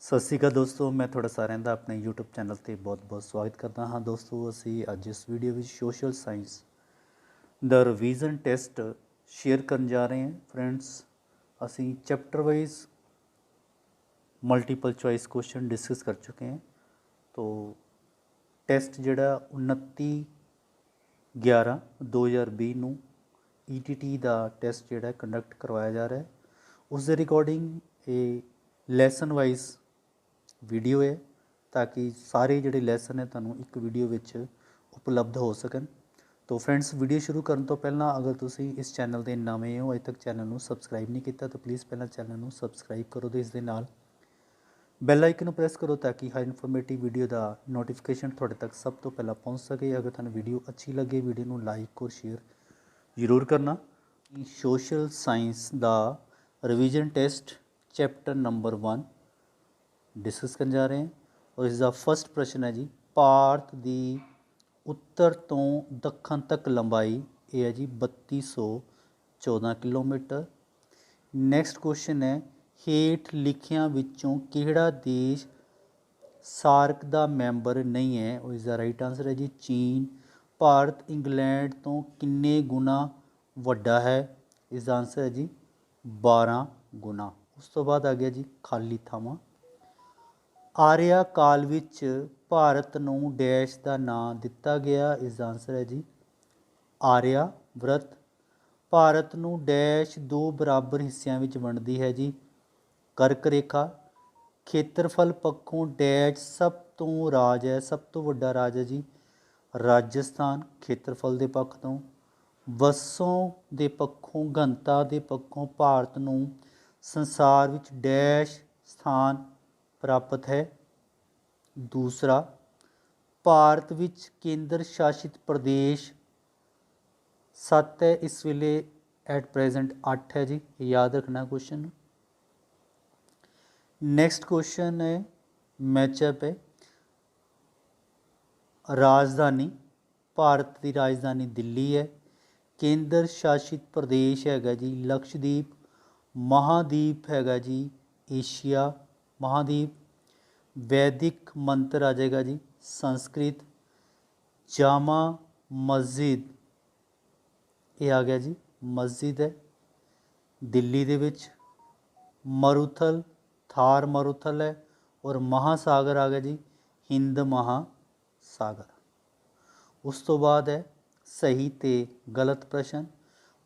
ਸਤਿ ਸ਼੍ਰੀ ਅਕਾਲ ਦੋਸਤੋ, ਮੈਂ ਤੁਹਾਡਾ ਸਾਰਿਆਂ ਦਾ ਆਪਣੇ YouTube ਚੈਨਲ ਤੇ ਬਹੁਤ-ਬਹੁਤ ਸਵਾਗਤ ਕਰਦਾ ਹਾਂ। ਦੋਸਤੋ, ਅਸੀਂ ਅੱਜ ਇਸ ਵੀਡੀਓ ਵਿੱਚ ਸੋਸ਼ਲ ਸਾਇੰਸ ਦਾ ਰਿਵੀਜ਼ਨ ਟੈਸਟ ਸ਼ੇਅਰ ਕਰਨ ਜਾ ਰਹੇ ਹਾਂ। ਫਰੈਂਡਸ, ਅਸੀਂ chapter wise multiple choice question discuss ਕਰ ਚੁੱਕੇ ਹਾਂ। तो ਟੈਸਟ ਜਿਹੜਾ 29/11/2020 ਨੂੰ ETT ਦਾ ਟੈਸਟ ਜਿਹੜਾ ਕੰਡਕਟ ਕਰਵਾਇਆ ਜਾ ਰਿਹਾ ਹੈ। ਉਸ ਦੇ ਰਿਕਾਰਡਿੰਗ ਇਹ ਲੈਸਨ ਵਾਈਜ਼ ਵੀਡੀਓ ਹੈ ਤਾਂ ਕਿ ਸਾਰੇ ਜਿਹੜੇ ਲੈਸਨ ਹੈ ਤੁਹਾਨੂੰ ਇੱਕ ਵੀਡੀਓ ਵਿੱਚ ਉਪਲਬਧ ਹੋ ਸਕਣ। तो फ्रेंड्स, वीडियो शुरू करने तो पहला अगर तुसी इस चैनल के नवे हो, अजे तक चैनल को सबसक्राइब नहीं किया तो प्लीज़ पहला चैनल को सबसक्राइब करो। तो इस दे नाल बैल आइकन प्रेस करो ताकि हर इन्फॉर्मेटिव वीडियो का नोटिफिकेशन थोड़े तक सब तो पहला पहुँच सके। अगर तुहानू वीडियो अच्छी लगे, वीडियो को लाइक और शेयर जरूर करना। सोशल साइंस का revision test chapter number 1 discuss करने जा रहे हैं और इसका फर्स्ट प्रश्न है जी, भारत की उत्तर तो दखन तक लंबाई ये है जी 3214 किलोमीटर। नैक्सट क्वेश्चन है, हेठ लिखियां विचों किहड़ा देश सार्क का मैंबर नहीं है और इसका राइट आंसर है जी चीन। भारत इंग्लैंड तो किन्ने गुना वड्डा है, इसका आंसर है जी 12 गुना। उस तो बाद आ गया जी खाली थावां। आर्या काल विच भारत नूं डैश का नाम दिता गया, इसका आंसर है जी आर्या व्रत। भारत नूं डैश दो बराबर हिस्सों में वंडदी है जी कर्क रेखा। खेत्रफल पक्षों डैश सब तो राज है, सब तो वड्डा राज है जी राजस्थान खेत्रफल के पक्ष तो। वसों के पक्षों घनता के पक्षों भारत नूं संसार विच डैश स्थान प्राप्त है दूसरा। भारत विच केंद्र शासित प्रदेश 7 है, इस वेले एट प्रेजेंट 8 है जी, याद रखना क्वेश्चन। नैक्सट क्वेश्चन है मैचअप है राजधानी। भारत की राजधानी दिल्ली है। केंद्र शासित प्रदेश हैगा जी लक्षद्वीप। महाद्वीप हैगा जी एशिया महाद्वीप। वैदिक मंत्र आ जाएगा जी संस्कृत। जामा मस्जिद ये आ गया जी मस्जिद है दिल्ली दे विच। मरुथल थार मरुथल है और महासागर आ गया जी हिंद महासागर। उस तो बाद है सही ते गलत प्रश्न।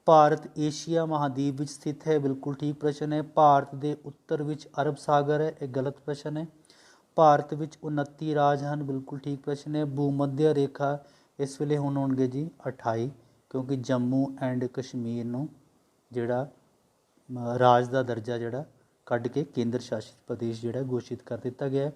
भारत एशिया महाद्वीप विच स्थित है, बिल्कुल ठीक प्रश्न है। भारत के उत्तर विच अरब सागर है, एक गलत प्रश्न है। भारत विच 29 राज हैं, बिल्कुल ठीक प्रश्न है। भूमध्य रेखा इस वेले हुण होणगे जी 28, क्योंकि जम्मू एंड कश्मीर नूं जिहड़ा राज का दर्जा जिहड़ा कढ़ के केंद्र शासित प्रदेश जिहड़ा घोषित कर दिता गया है।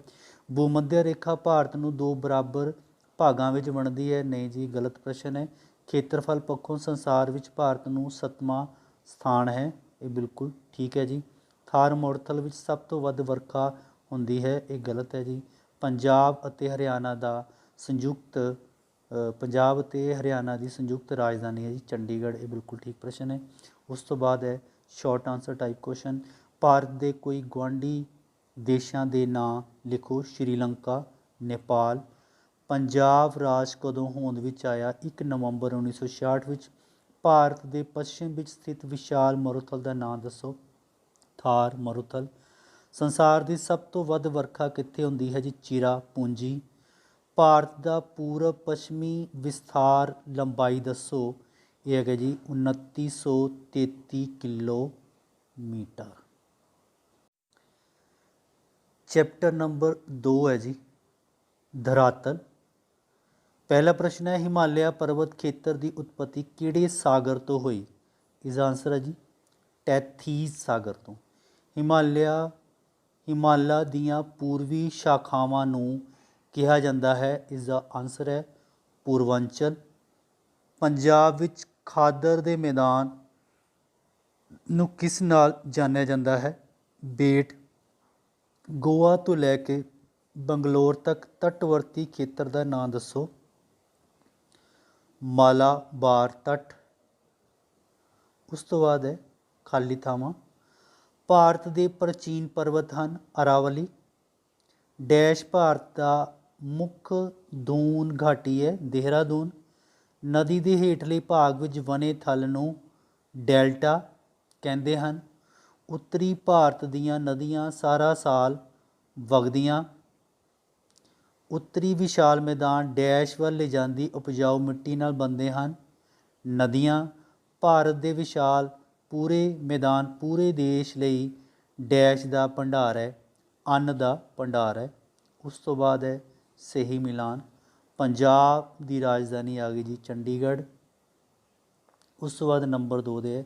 भूमध्य रेखा भारत नूं दो बराबर भागां विच वंडदी है, नहीं जी गलत प्रश्न है। खेत्रफल पक्षों संसार विच भारत नूं 7वां स्थान है, ये बिल्कुल ठीक है जी। थार मोरथल विच सब तो वध वर्खा होंदी है, ये गलत है जी। पंजाब अते हरियाणा का संयुक्त पंजाब अते हरियाणा की संयुक्त राजधानी है जी चंडीगढ़, ये बिल्कुल ठीक प्रश्न है। उस तो बाद है short answer type question. Bharat के कोई गुआढ़ी देशों के नाम लिखो, श्रीलंका नेपाल। पंजाब राज कदों होंद विच आया, 1 नवंबर 1966 विच। भारत के पश्चिम विच स्थित विशाल मरुथल का नाम दसो, थार मरुथल। संसार की सब तो वध वर्खा कित्थे होंदी है जी चिरापूंजी। भारत का पूर्व पश्चिमी विस्तार लंबाई दसो, ये है जी 2933 किलोमीटर। चैप्टर नंबर 2 है जी धरातल। पहला प्रश्न है, हिमालय पर्वत खेत्र की उत्पत्ति किहड़े सागर तो हुई, इसका आंसर है जी टैथीस सागर तो। हिमालय दियाँ पूर्वी शाखावां नूं कहा जाता है, इसका आंसर है पूर्वांचल। पंजाब विच खादर दे मैदान नूं किस नाल जानिया जाता है, बेट। गोवा तो लैके बंगलोर तक तटवर्ती खेत्र का नाम दसो, मालाबार तट। उस तो बाद है खाली थावां। भारत के प्राचीन पर्वत हैं अरावली, डैश भारत का मुख दून घाटी है देहरादून। नदी के हेठले भाग विच बने थल नूं डेल्टा कहते हैं। उत्तरी भारत दीयां नदियां सारा साल वगदियां। उत्तरी विशाल मैदान डैश ਵੱਲ ਲਿਜਾਂਦੀ ਉਪਜਾਊ ਮਿੱਟੀ ਨਾਲ ਬਣਦੇ ਹਨ। ਨਦੀਆਂ ਭਾਰਤ ਦੇ ਵਿਸ਼ਾਲ ਪੂਰੇ ਮੈਦਾਨ ਪੂਰੇ ਦੇਸ਼ ਲਈ ਡੈਸ਼ ਦਾ ਭੰਡਾਰ ਹੈ, ਅੰਨ ਦਾ ਭੰਡਾਰ ਹੈ। ਉਸ ਤੋਂ ਬਾਅਦ ਹੈ ਸਹੀ ਮਿਲਾਨ। ਪੰਜਾਬ ਦੀ ਰਾਜਧਾਨੀ ਆ ਗਈ ਜੀ ਚੰਡੀਗੜ੍ਹ। ਉਸ ਤੋਂ ਬਾਅਦ ਨੰਬਰ 2 ਦੇ ਹੈ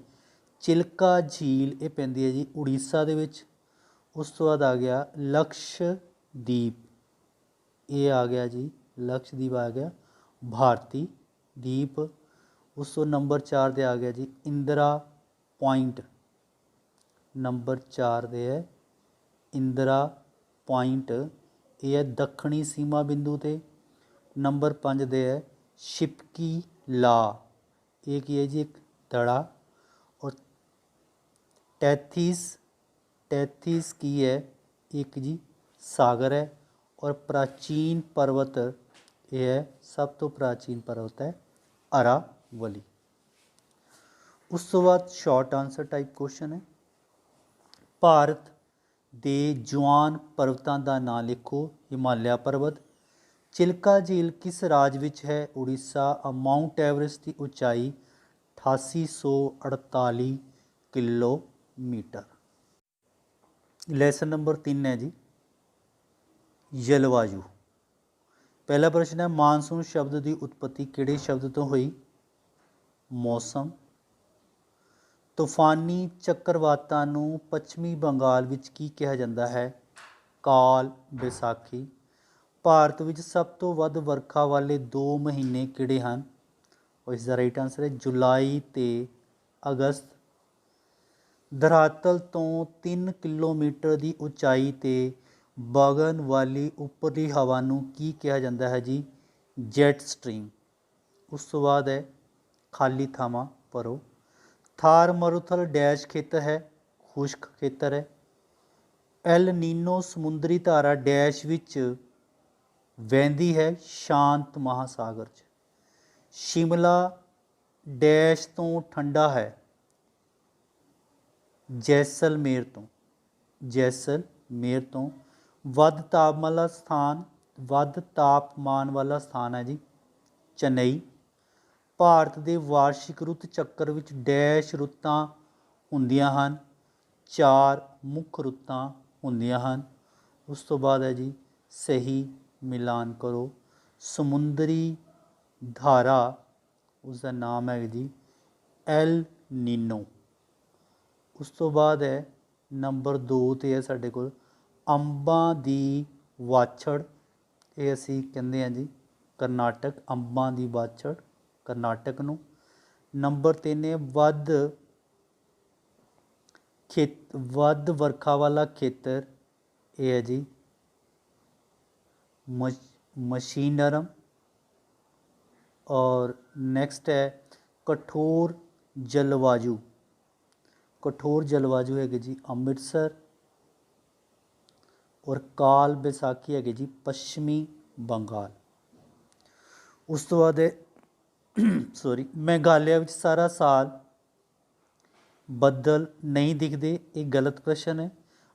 ਚਿਲਕਾ ਝੀਲ, ਇਹ ਪੈਂਦੀ ਹੈ ਜੀ ਉੜੀਸਾ ਦੇ ਵਿੱਚ। ਉਸ ਤੋਂ ਬਾਅਦ ਆ ਗਿਆ ਲਕਸ਼ਦੀਪ, ਇਹ ਆ ਗਿਆ ਜੀ ਲਕਸ਼ਦੀਪ ਆ ਗਿਆ ਭਾਰਤੀ ਦੀਪ। ਉਸ ਤੋਂ ਨੰਬਰ 4 ਤੇ ਆ ਗਿਆ ਜੀ ਇੰਦਰਾ ਪੁਆਇੰਟ। ਨੰਬਰ 4 ਤੇ ਹੈ ਇੰਦਰਾ ਪੁਆਇੰਟ, ਇਹ ਹੈ ਦੱਖਣੀ ਸੀਮਾ ਬਿੰਦੂ ਤੇ। ਨੰਬਰ 5 ਦੇ ਹੈ ਸ਼ਿਪਕੀ ਲਾ, ਇਹ ਕੀ ਹੈ ਜੀ ਇੱਕ ਦੜਾ। ਔਰ ਟੈਥੀਸ ਕੀ ਹੈ, ਇੱਕ ਜੀ ਸਾਗਰ ਹੈ। और प्राचीन पर्वत, यह है सब तो प्राचीन पर्वत है अरावली। उस तो बाद शॉर्ट आंसर टाइप क्वेश्चन है भारत दे जवान पर्वतों का नाम लिखो। हिमालय पर्वत। चिल्का झील किस राज विच है, उड़ीसा। माउंट एवरेस्ट की ऊंचाई 8848 किलोमीटर। लैसन नंबर 3 है जी जलवायु। पहला प्रश्न है मानसून शब्द की उत्पत्ति किहड़े शब्द तो हुई, मौसम। तूफानी चक्रवातां नूं पश्चिमी बंगाल विच की कहा जाता है, काल बैसाखी। भारत विच सब तो वध वर्खा वाले 2 महीने किहड़े हैं, और इसका राइट आंसर है जुलाई ते अगस्त। धरातल तो 3 किलोमीटर की ऊंचाई ते ਵਗਣ ਵਾਲੀ ਉੱਪਰਲੀ ਹਵਾ ਨੂੰ ਕੀ ਕਿਹਾ ਜਾਂਦਾ ਹੈ ਜੀ, ਜੈਟ ਸਟ੍ਰੀਮ। ਉਸ ਤੋਂ ਬਾਅਦ ਹੈ ਖਾਲੀ ਥਾਵਾਂ ਭਰੋ। ਥਾਰ ਮਰੂਥਲ ਡੈਸ਼ ਖੇਤਰ ਹੈ, ਖੁਸ਼ਕ ਖੇਤਰ ਹੈ। ਐਲ ਨੀਨੋ ਸਮੁੰਦਰੀ ਧਾਰਾ ਡੈਸ਼ ਵਿੱਚ ਵਹਿੰਦੀ ਹੈ, ਸ਼ਾਂਤ ਮਹਾਸਾਗਰ 'ਚ। ਸ਼ਿਮਲਾ ਡੈਸ਼ ਤੋਂ ਠੰਡਾ ਹੈ, ਜੈਸਲਮੇਰ ਤੋਂ। ਜੈਸਲਮੇਰ ਤੋਂ। ਵੱਧ ਤਾਪਮਾਨ ਵਾਲਾ ਸਥਾਨ ਹੈ ਜੀ ਚੇਨਈ। ਭਾਰਤ ਦੇ ਵਾਰਸ਼ਿਕ ਰੁੱਤ ਚੱਕਰ ਵਿੱਚ ਡੈਸ਼ ਰੁੱਤਾਂ ਹੁੰਦੀਆਂ ਹਨ, 4 ਮੁੱਖ ਰੁੱਤਾਂ ਹੁੰਦੀਆਂ ਹਨ। ਉਸ ਤੋਂ ਬਾਅਦ ਹੈ ਜੀ ਸਹੀ ਮਿਲਾਨ ਕਰੋ। ਸਮੁੰਦਰੀ ਧਾਰਾ ਉਸ ਦਾ ਨਾਮ ਹੈ ਜੀ ਐਲ ਨੀਨੋ। ਉਸ ਤੋਂ ਬਾਅਦ ਹੈ ਨੰਬਰ 2 ਤੇ ਹੈ ਸਾਡੇ ਕੋਲ ਅੰਬਾਂ ਦੀ ਵਾਛੜ, ਇਹ ਅਸੀਂ ਕਹਿੰਦੇ ਹਾਂ ਜੀ ਕਰਨਾਟਕ। ਅੰਬਾਂ ਦੀ ਵਾਛੜ ਕਰਨਾਟਕ ਨੂੰ। ਨੰਬਰ 3 ਹੈ ਵੱਧ ਵਰਖਾ ਵਾਲਾ ਖੇਤਰ, ਇਹ ਹੈ ਜੀ ਮਸ਼ੀਨਰਮ। और नेक्स्ट है कठोर जलवायु। कठोर जलवायु है जी अमृतसर। और काल बैसाखी है जी पश्चिमी बंगाल। उस तो बाद सॉरी मेघालय में सारा साल ਬੱਦਲ नहीं दिखते, ये गलत प्रश्न है।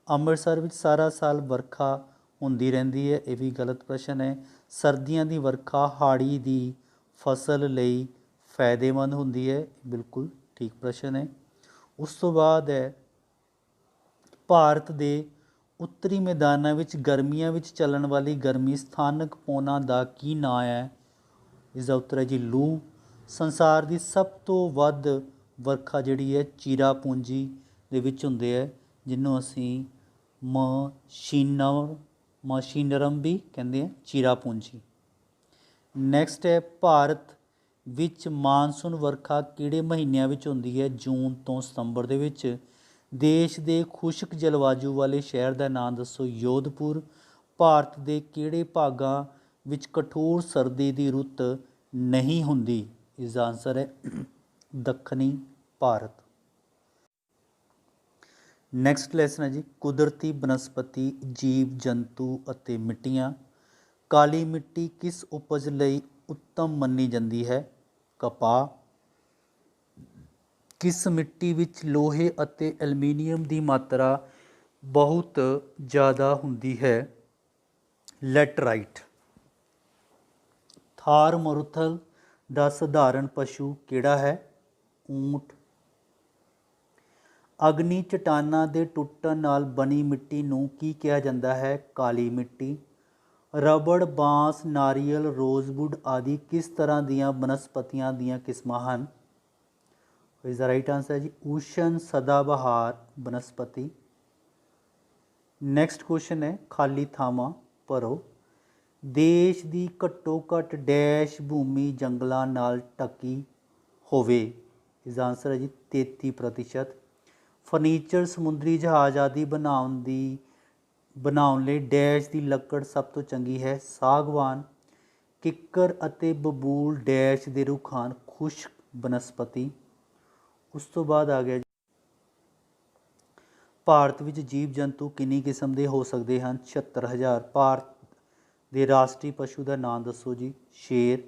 ਅੰਮ੍ਰਿਤਸਰ ਵਿੱਚ ਸਾਰਾ ਸਾਲ ਵਰਖਾ ਹੁੰਦੀ ਰਹਿੰਦੀ ਹੈ, ਇਹ ਵੀ ਗਲਤ ਪ੍ਰਸ਼ਨ ਹੈ। ਸਰਦੀਆਂ ਦੀ ਵਰਖਾ ਹਾੜੀ ਦੀ ਫਸਲ ਲਈ ਫਾਇਦੇਮੰਦ ਹੁੰਦੀ ਹੈ, ਬਿਲਕੁਲ ਠੀਕ ਪ੍ਰਸ਼ਨ ਹੈ। ਉਸ ਤੋਂ ਬਾਅਦ ਹੈ ਭਾਰਤ ਦੇ ਉੱਤਰੀ ਮੈਦਾਨਾਂ ਵਿੱਚ ਗਰਮੀਆਂ ਵਿੱਚ ਚੱਲਣ ਵਾਲੀ ਗਰਮੀ ਸਥਾਨਕ ਪੌਣਾਂ ਦਾ ਕੀ ਨਾਂ ਹੈ? ਇਸ ਦਾ ਉੱਤਰ ਹੈ ਜੀ ਲੂ। ਸੰਸਾਰ ਦੀ ਸਭ ਤੋਂ ਵੱਧ ਵਰਖਾ ਜਿਹੜੀ ਹੈ ਚਿਰਾਪੂੰਜੀ ਦੇ ਵਿੱਚ ਹੁੰਦੇ ਹੈ, ਜਿਹਨੂੰ ਅਸੀਂ ਮਸ਼ੀਨਰਮ ਵੀ ਕਹਿੰਦੇ ਹਾਂ, ਚਿਰਾਪੂੰਜੀ। ਨੈਕਸਟ ਹੈ ਭਾਰਤ ਵਿੱਚ ਮਾਨਸੂਨ ਵਰਖਾ ਕਿਹੜੇ ਮਹੀਨਿਆਂ ਵਿੱਚ ਹੁੰਦੀ ਹੈ? ਜੂਨ ਤੋਂ ਸਤੰਬਰ ਦੇ ਵਿੱਚ। ਦੇਸ਼ ਦੇ ਖੁਸ਼ਕ ਜਲਵਾਯੂ ਵਾਲੇ ਸ਼ਹਿਰ ਦਾ ਨਾਮ ਦੱਸੋ? ਯੋਧਪੁਰ। ਭਾਰਤ ਦੇ ਕਿਹੜੇ ਭਾਗਾਂ ਵਿੱਚ ਕਠੋਰ ਸਰਦੀ ਦੀ ਰੁੱਤ ਨਹੀਂ ਹੁੰਦੀ? ਇਸ ਦਾ ਆਨਸਰ ਹੈ ਦੱਖਣੀ ਭਾਰਤ। ਨੈਕਸਟ ਲੈਸਨ ਹੈ ਜੀ ਕੁਦਰਤੀ ਬਨਸਪਤੀ ਜੀਵ ਜੰਤੂ ਅਤੇ ਮਿੱਟੀਆਂ। ਕਾਲੀ ਮਿੱਟੀ ਕਿਸ ਉਪਜ ਲਈ ਉੱਤਮ ਮੰਨੀ ਜਾਂਦੀ ਹੈ? ਕਪਾਹ। ਕਿਸ ਮਿੱਟੀ ਵਿੱਚ ਲੋਹੇ ਅਤੇ ਐਲੂਮੀਨੀਅਮ ਦੀ ਮਾਤਰਾ ਬਹੁਤ ਜ਼ਿਆਦਾ ਹੁੰਦੀ ਹੈ? ਲੈਟਰਾਈਟ। ਥਾਰ ਮਰੂਥਲ ਦਾ ਸਧਾਰਨ ਪਸ਼ੂ ਕਿਹੜਾ ਹੈ? ਊਂਠ। ਅਗਨੀ ਚਟਾਨਾਂ ਦੇ ਟੁੱਟਣ ਨਾਲ ਬਣੀ ਮਿੱਟੀ ਨੂੰ ਕੀ ਕਿਹਾ ਜਾਂਦਾ ਹੈ? ਕਾਲੀ ਮਿੱਟੀ। ਰਬੜ, ਬਾਂਸ, ਨਾਰੀਅਲ, ਰੋਜ਼ਵੁੱਡ ਆਦਿ ਕਿਸ ਤਰ੍ਹਾਂ ਦੀਆਂ ਬਨਸਪਤੀਆਂ ਦੀਆਂ ਕਿਸਮਾਂ ਹਨ? ਇਸ ਦਾ ਰਾਈਟ ਆਂਸਰ ਹੈ ਜੀ ਊਸ਼ਨ ਸਦਾਬਹਾਰ ਬਨਸਪਤੀ। ਨੈਕਸਟ ਕੁਐਸਚਨ ਹੈ ਖਾਲੀ ਥਾਵਾਂ ਭਰੋ। ਦੇਸ਼ ਦੀ ਘੱਟੋ ਘੱਟ ਡੈਸ਼ ਭੂਮੀ ਜੰਗਲਾਂ ਨਾਲ ਢਕੀ ਹੋਵੇ? ਇਸ ਦਾ ਆਂਸਰ ਹੈ ਜੀ 33%। ਫਰਨੀਚਰ, ਸਮੁੰਦਰੀ ਜਹਾਜ਼ ਆਦਿ ਬਣਾਉਣ ਲਈ ਡੈਸ਼ ਦੀ ਲੱਕੜ ਸਭ ਤੋਂ ਚੰਗੀ ਹੈ? ਸਾਗਵਾਨ। ਕਿੱਕਰ ਅਤੇ ਬਬੂਲ ਡੈਸ਼ ਦੇ ਰੁੱਖ ਹਨ? ਖੁਸ਼ਕ ਬਨਸਪਤੀ। ਉਸ ਤੋਂ ਬਾਅਦ ਆ ਗਿਆ ਜੀ ਭਾਰਤ ਵਿੱਚ ਜੀਵ ਜੰਤੂ ਕਿੰਨੀ ਕਿਸਮ ਦੇ ਹੋ ਸਕਦੇ ਹਨ? 76,000। ਭਾਰਤ ਦੇ ਰਾਸ਼ਟਰੀ ਪਸ਼ੂ ਦਾ ਨਾਮ ਦੱਸੋ ਜੀ? ਸ਼ੇਰ।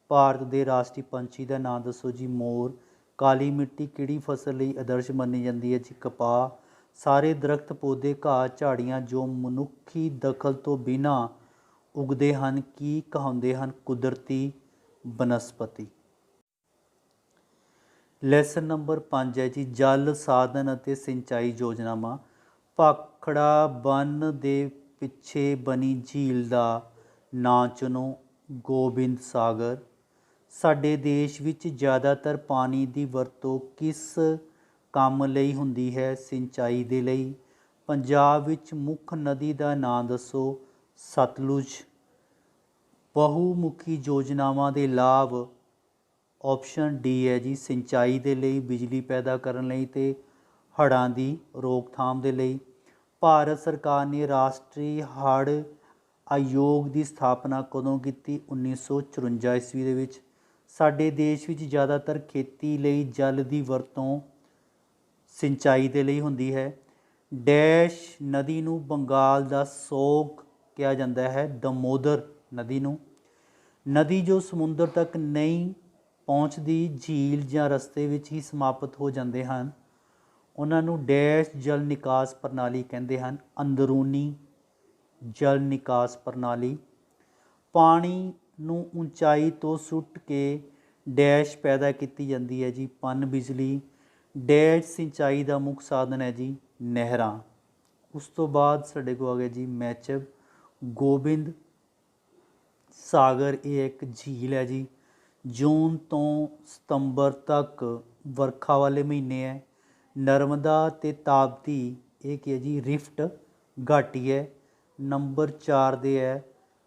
ਭਾਰਤ ਦੇ ਰਾਸ਼ਟਰੀ ਪੰਛੀ ਦਾ ਨਾਮ ਦੱਸੋ ਜੀ? ਮੋਰ। ਕਾਲੀ ਮਿੱਟੀ ਕਿਹੜੀ ਫਸਲ ਲਈ ਆਦਰਸ਼ ਮੰਨੀ ਜਾਂਦੀ ਹੈ ਜੀ? ਕਪਾਹ। ਸਾਰੇ ਦਰਖਤ, ਪੌਦੇ, ਘਾਹ, ਝਾੜੀਆਂ ਜੋ ਮਨੁੱਖੀ ਦਖਲ ਤੋਂ ਬਿਨਾਂ ਉਗਦੇ ਹਨ ਕੀ ਕਹਾਉਂਦੇ ਹਨ? ਕੁਦਰਤੀ ਬਨਸਪਤੀ। ਲੈਸਨ ਨੰਬਰ 5 ਹੈ ਜੀ ਜਲ ਸਾਧਨ ਅਤੇ ਸਿੰਚਾਈ ਯੋਜਨਾਵਾਂ। ਭਾਖੜਾ ਬੰਨ੍ਹ ਦੇ ਪਿੱਛੇ ਬਣੀ ਝੀਲ ਦਾ ਨਾਂ ਚੁਣੋ। ਗੋਬਿੰਦ ਸਾਗਰ। ਸਾਡੇ ਦੇਸ਼ ਵਿੱਚ ਜ਼ਿਆਦਾਤਰ ਪਾਣੀ ਦੀ ਵਰਤੋਂ ਕਿਸ ਕੰਮ ਲਈ ਹੁੰਦੀ ਹੈ? ਸਿੰਚਾਈ ਦੇ ਲਈ। ਪੰਜਾਬ ਵਿੱਚ ਮੁੱਖ ਨਦੀ ਦਾ ਨਾਂ ਦੱਸੋ? ਸਤਲੁਜ। ਬਹੁਮੁਖੀ ਯੋਜਨਾਵਾਂ ਦੇ ਲਾਭ? ਆਪਸ਼ਨ ਡੀ ਹੈ ਜੀ ਸਿੰਚਾਈ ਦੇ ਲਈ, ਬਿਜਲੀ ਪੈਦਾ ਕਰਨ ਲਈ ਅਤੇ ਹੜ੍ਹਾਂ ਦੀ ਰੋਕਥਾਮ ਦੇ ਲਈ। ਭਾਰਤ ਸਰਕਾਰ ਨੇ ਰਾਸ਼ਟਰੀ ਹੜ੍ਹ ਆਯੋਗ ਦੀ ਸਥਾਪਨਾ ਕਦੋਂ ਕੀਤੀ? 1954 ਈਸਵੀ ਦੇ ਵਿੱਚ। ਸਾਡੇ ਦੇਸ਼ ਵਿੱਚ ਜ਼ਿਆਦਾਤਰ ਖੇਤੀ ਲਈ ਜਲ ਦੀ ਵਰਤੋਂ ਸਿੰਚਾਈ ਦੇ ਲਈ ਹੁੰਦੀ ਹੈ। ਡੈਸ਼ ਨਦੀ ਨੂੰ ਬੰਗਾਲ ਦਾ ਸੋਗ ਕਿਹਾ ਜਾਂਦਾ ਹੈ? ਦਮੋਦਰ ਨਦੀ ਨੂੰ। ਨਦੀ ਜੋ ਸਮੁੰਦਰ ਤੱਕ ਨਹੀਂ ਪਹੁੰਚਦੀ, ਝੀਲ ਜਾਂ ਰਸਤੇ ਵਿੱਚ ਹੀ ਸਮਾਪਤ ਹੋ ਜਾਂਦੇ ਹਨ, ਉਹਨਾਂ ਨੂੰ ਡੈਸ਼ ਜਲ ਨਿਕਾਸ ਪ੍ਰਣਾਲੀ ਕਹਿੰਦੇ ਹਨ? ਅੰਦਰੂਨੀ ਜਲ ਨਿਕਾਸ ਪ੍ਰਣਾਲੀ। ਪਾਣੀ ਨੂੰ ਉਚਾਈ ਤੋਂ ਸੁੱਟ ਕੇ ਡੈਸ਼ ਪੈਦਾ ਕੀਤੀ ਜਾਂਦੀ ਹੈ ਜੀ? ਪਨ ਬਿਜਲੀ। ਡੈਸ਼ ਸਿੰਚਾਈ ਦਾ ਮੁੱਖ ਸਾਧਨ ਹੈ ਜੀ? ਨਹਿਰਾਂ। ਉਸ ਤੋਂ ਬਾਅਦ ਸਾਡੇ ਕੋਲ ਆ ਗਿਆ ਜੀ ਮੈਚਬ। ਗੋਬਿੰਦ ਸਾਗਰ ਇਹ ਇੱਕ ਝੀਲ ਹੈ ਜੀ। ਜੂਨ ਤੋਂ ਸਤੰਬਰ ਤੱਕ ਵਰਖਾ ਵਾਲੇ ਮਹੀਨੇ ਹੈ। ਨਰਮਦਾ ਅਤੇ ਤਾਪਤੀ ਇਹ ਕੀ ਹੈ ਜੀ? ਰਿਫਟ ਘਾਟੀ ਹੈ। ਨੰਬਰ 4 ਦੇ ਹੈ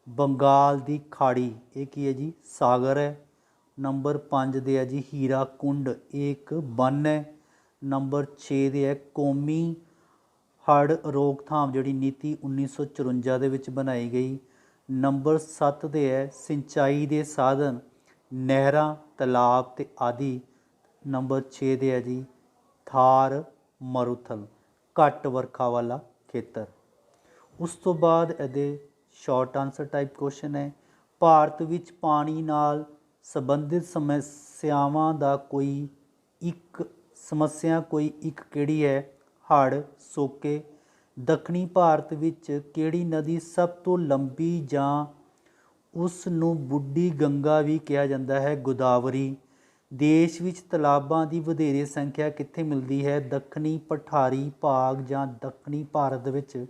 ਬੰਗਾਲ ਦੀ ਖਾੜੀ ਇਹ ਕੀ ਹੈ ਜੀ? ਸਾਗਰ ਹੈ। ਨੰਬਰ 5 ਦੇ ਹੈ ਜੀ ਹੀਰਾ ਕੁੰਡ ਇਹ ਇੱਕ ਬੰਨ ਹੈ। ਨੰਬਰ 6 ਦੇ ਹੈ ਕੌਮੀ ਹੜ੍ਹ ਰੋਕਥਾਮ ਜਿਹੜੀ ਨੀਤੀ 1954 ਦੇ ਵਿੱਚ ਬਣਾਈ ਗਈ। ਨੰਬਰ 7 ਦੇ ਹੈ ਸਿੰਚਾਈ ਦੇ ਸਾਧਨ ਨਹਿਰਾਂ, ਤਲਾਬ ਅਤੇ ਆਦਿ। ਨੰਬਰ 6 ਦੇ ਹੈ ਜੀ ਥਾਰ ਮਰੂਥਲ ਘੱਟ ਵਰਖਾ ਵਾਲਾ ਖੇਤਰ। ਉਸ ਤੋਂ ਬਾਅਦ ਇਹਦੇ ਸ਼ਾਰਟ ਆਨਸਰ ਟਾਈਪ ਕੁਐਸਚਨ ਹੈ ਭਾਰਤ ਵਿੱਚ ਪਾਣੀ ਨਾਲ ਸੰਬੰਧਿਤ ਸਮੱਸਿਆਵਾਂ ਦਾ ਕੋਈ ਇੱਕ ਕਿਹੜੀ ਹੈ? ਹੜ੍ਹ, ਸੋਕੇ। ਦੱਖਣੀ ਭਾਰਤ ਵਿੱਚ ਕਿਹੜੀ ਨਦੀ ਸਭ ਤੋਂ ਲੰਬੀ ਜਾਂ ਉਸ ਨੂੰ ਬੁੱਢੀ ਗੰਗਾ ਵੀ ਕਿਹਾ ਜਾਂਦਾ ਹੈ? ਗੋਦਾਵਰੀ। ਦੇਸ਼ ਵਿੱਚ ਤਲਾਬਾਂ ਦੀ ਵਧੇਰੇ ਸੰਖਿਆ ਕਿੱਥੇ ਮਿਲਦੀ ਹੈ? ਦੱਖਣੀ ਪਠਾਰੀ ਭਾਗ ਜਾਂ ਦੱਖਣੀ ਭਾਰਤ ਵਿੱਚ।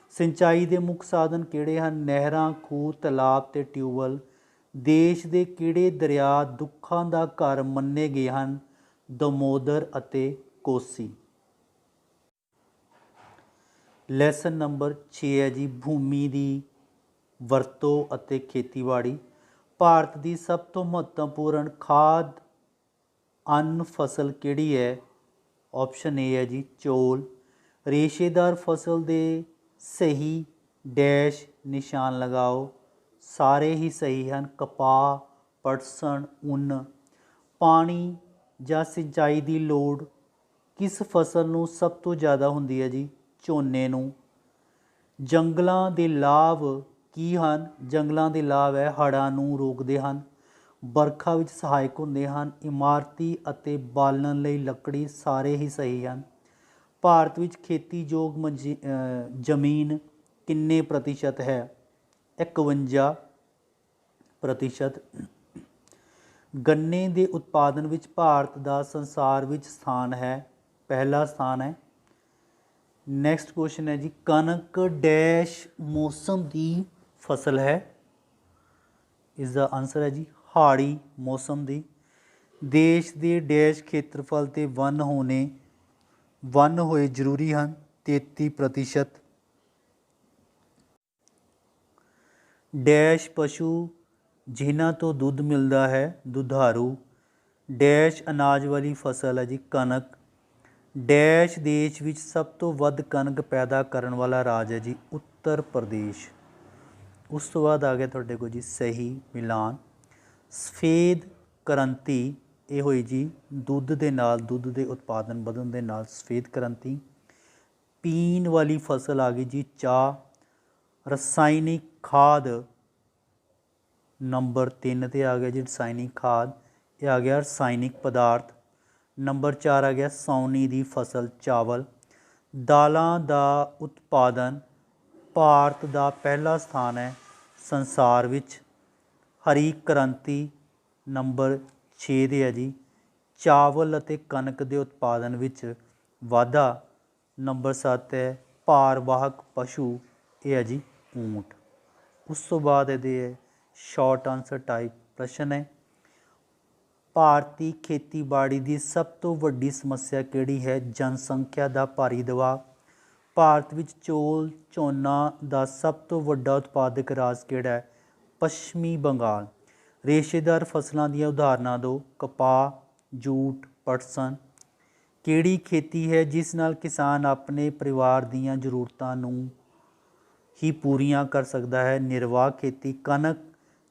ਸਿੰਚਾਈ ਦੇ ਮੁੱਖ ਸਾਧਨ ਕਿਹੜੇ ਹਨ? ਨਹਿਰਾਂ, ਖੂਹ, ਤਲਾਬ ਅਤੇ ਟਿਊਬਵੈੱਲ। ਦੇਸ਼ ਦੇ ਕਿਹੜੇ ਦਰਿਆ ਦੁੱਖਾਂ ਦਾ ਘਰ ਮੰਨੇ ਗਏ ਹਨ? ਦਮੋਦਰ ਅਤੇ ਕੋਸੀ। ਲੈਸਨ ਨੰਬਰ 6 ਹੈ ਜੀ ਭੂਮੀ ਦੀ ਵਰਤੋਂ ਅਤੇ ਖੇਤੀਬਾੜੀ। ਭਾਰਤ ਦੀ ਸਭ ਤੋਂ ਮਹੱਤਵਪੂਰਨ ਖਾਦ ਅੰਨ ਫਸਲ ਕਿਹੜੀ ਹੈ? ਆਪਸ਼ਨ ਏ ਹੈ ਜੀ ਚੌਲ। ਰੇਸ਼ੇਦਾਰ ਫਸਲ ਦੇ ਸਹੀ ਡੈਸ਼ ਨਿਸ਼ਾਨ ਲਗਾਓ। ਸਾਰੇ ਹੀ ਸਹੀ ਹਨ। ਕਪਾਹ, ਪਟਸਨ, ਉੱਨ। ਪਾਣੀ ਜਾਂ ਸਿੰਚਾਈ ਦੀ ਲੋੜ ਕਿਸ ਫਸਲ ਨੂੰ ਸਭ ਤੋਂ ਜ਼ਿਆਦਾ ਹੁੰਦੀ ਹੈ ਜੀ? ਝੋਨੇ ਨੂੰ। ਜੰਗਲਾਂ ਦੇ ਲਾਭ ਕੀ ਹਨ? ਜੰਗਲਾਂ ਦੇ ਲਾਭ ਹੈ ਹੜ੍ਹਾਂ ਨੂੰ ਰੋਕਦੇ ਹਨ, ਵਰਖਾ ਵਿੱਚ ਸਹਾਇਕ ਹੁੰਦੇ ਹਨ, ਇਮਾਰਤੀ ਅਤੇ ਬਾਲਣ ਲਈ ਲੱਕੜੀ, ਸਾਰੇ ਹੀ ਸਹੀ ਹਨ। ਭਾਰਤ ਵਿੱਚ ਖੇਤੀਯੋਗ ਜ਼ਮੀਨ ਕਿੰਨੇ ਪ੍ਰਤੀਸ਼ਤ ਹੈ? 51%। ਗੰਨੇ ਦੇ ਉਤਪਾਦਨ ਵਿੱਚ ਭਾਰਤ ਦਾ ਸੰਸਾਰ ਵਿੱਚ ਸਥਾਨ ਹੈ, ਪਹਿਲਾ ਸਥਾਨ ਹੈ। ਨੈਕਸਟ ਕੁਐਸਚਨ ਹੈ ਜੀ, ਕਣਕ ਡੈਸ਼ ਮੌਸਮ ਦੀ ਫਸਲ ਹੈ? ਇਸ ਦਾ ਆਨਸਰ ਹੈ ਜੀ ਹਾੜੀ ਮੌਸਮ ਦੀ। ਦੇਸ਼ ਦੇ ਡੈਸ਼ ਖੇਤਰਫਲ ਤੇ ਵਨ ਹੋਏ ਜ਼ਰੂਰੀ ਹਨ? 33%। ਡੈਸ਼ ਪਸ਼ੂ ਜਿਨ੍ਹਾਂ ਤੋਂ ਦੁੱਧ ਮਿਲਦਾ ਹੈ? ਦੁਧਾਰੂ। ਡੈਸ਼ ਅਨਾਜ ਵਾਲੀ ਫਸਲ ਹੈ ਜੀ ਕਣਕ। ਡੈਸ਼ ਦੇਸ਼ ਵਿੱਚ ਸਭ ਤੋਂ ਵੱਧ ਕਣਕ ਪੈਦਾ ਕਰਨ ਵਾਲਾ ਰਾਜ ਹੈ ਜੀ ਉੱਤਰ ਪ੍ਰਦੇਸ਼। ਉਸ ਤੋਂ ਬਾਅਦ ਆ ਗਿਆ ਤੁਹਾਡੇ ਕੋਲ ਜੀ ਸਹੀ ਮਿਲਾਨ। ਸਫੇਦ ਕ੍ਰਾਂਤੀ ਇਹ ਹੋਈ ਜੀ ਦੁੱਧ ਦੇ ਨਾਲ, ਦੁੱਧ ਦੇ ਉਤਪਾਦਨ ਵਧਣ ਦੇ ਨਾਲ ਸਫੇਦ ਕ੍ਰਾਂਤੀ। ਪੀਣ ਵਾਲੀ ਫਸਲ ਆ ਗਈ ਜੀ ਚਾਹ। ਰਸਾਇਣਿਕ ਖਾਦ ਨੰਬਰ 3 'ਤੇ ਆ ਗਿਆ ਜੀ ਰਸਾਇਣਿਕ ਖਾਦ, ਇਹ ਆ ਗਿਆ ਰਸਾਇਣਿਕ ਪਦਾਰਥ। ਨੰਬਰ 4 ਆ ਗਿਆ ਸਾਉਣੀ ਦੀ ਫਸਲ ਚਾਵਲ। ਦਾਲਾਂ ਦਾ ਉਤਪਾਦਨ ਭਾਰਤ ਦਾ ਪਹਿਲਾ ਸਥਾਨ ਹੈ ਸੰਸਾਰ ਵਿੱਚ। ਹਰੀ ਕ੍ਰਾਂਤੀ ਨੰਬਰ 6 'ਤੇ ਹੈ ਜੀ ਚਾਵਲ ਅਤੇ ਕਣਕ ਦੇ ਉਤਪਾਦਨ ਵਿੱਚ ਵਾਧਾ। ਨੰਬਰ 7 ਹੈ ਭਾਰਵਾਹਕ ਪਸ਼ੂ, ਇਹ ਹੈ ਜੀ ਊਂਟ। ਉਸ ਤੋਂ ਬਾਅਦ ਇਹਦੇ ਸ਼ਾਰਟ ਆਨਸਰ ਟਾਈਪ ਪ੍ਰਸ਼ਨ ਹੈ, ਭਾਰਤੀ ਖੇਤੀਬਾੜੀ ਦੀ ਸਭ ਤੋਂ ਵੱਡੀ ਸਮੱਸਿਆ ਕਿਹੜੀ ਹੈ? ਜਨਸੰਖਿਆ ਦਾ ਭਾਰੀ ਦਬਾਅ। ਭਾਰਤ ਵਿੱਚ ਚੌਲ ਝੋਨਾ ਦਾ ਸਭ ਤੋਂ ਵੱਡਾ ਉਤਪਾਦਕ ਰਾਜ ਕਿਹੜਾ ਹੈ? ਪੱਛਮੀ ਬੰਗਾਲ। ਰੇਸ਼ੇਦਾਰ ਫਸਲਾਂ ਦੀਆਂ ਉਦਾਹਰਨਾਂ ਦਿਓ। ਕਪਾਹ, ਜੂਟ, ਪਟਸਨ। ਕਿਹੜੀ ਖੇਤੀ ਹੈ ਜਿਸ ਨਾਲ ਕਿਸਾਨ ਆਪਣੇ ਪਰਿਵਾਰ ਦੀਆਂ ਜ਼ਰੂਰਤਾਂ ਨੂੰ ਹੀ ਪੂਰੀਆਂ ਕਰ ਸਕਦਾ ਹੈ? ਨਿਰਵਾਹ ਖੇਤੀ। ਕਣਕ